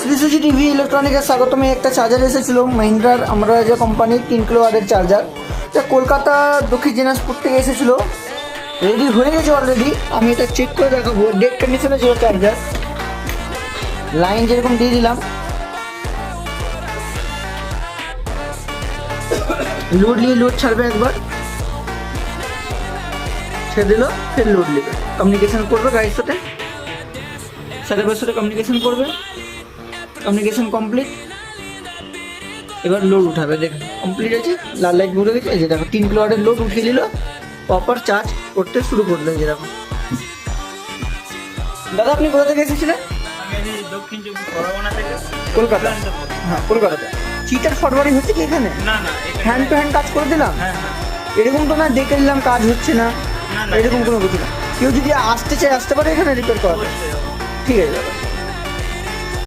শ্রীসুজি TV ইলেকট্রনিক্সের স্বাগতমে একটা charger এসেছিল মাহিন্দ্রার আমরা যে কোম্পানির 3 কিলো ওয়াটের চার্জার, এটা কলকাতা দক্ষিণ দিনাজপুর থেকে এসেছিলো। রেডি হয়ে গেছে অলরেডি, আমি এটা চেক করে দেখাবো। ডেড কন্ডিশনে ছিল চার্জার, লাইন যেরকম দিয়ে দিলাম, লোড নিয়ে লোড ছাড়বে, একবার ছেড়ে দিল, ফের লোড নেবে, কমিউনিকেশন করবে গাড়ির সাথে, সাথে সাথে কমিউনিকেশন করবে। কমিউনিকেশন কমপ্লিট, এবার লোড উঠাবে। দেখুন কমপ্লিট আছে, লাল লাইট ঘুরে গেছে। এই যে দেখো 3 কিলো ওয়াটের লোড উঠিয়ে দিল, প্রপার চার্জ করতে শুরু করলো। এই যে দেখো। দাদা আপনি কোথা থেকে এসেছিলেন? কলকাতা। হ্যাঁ কলকাতাতে। চিটার ফরওয়ার্ডিং হচ্ছে কি এখানে? না না, হ্যান্ড টু হ্যান্ড কাজ করে দিলাম। হ্যাঁ হ্যাঁ, এরকম তো না দেখে নিলাম কাজ হচ্ছে না, না, এরকম কোনো কিছু না। কেউ যদি আসতে চায় আসতে পারে এখানে রিপেয়ার করা। অবশ্যই। ঠিক আছে দাদা।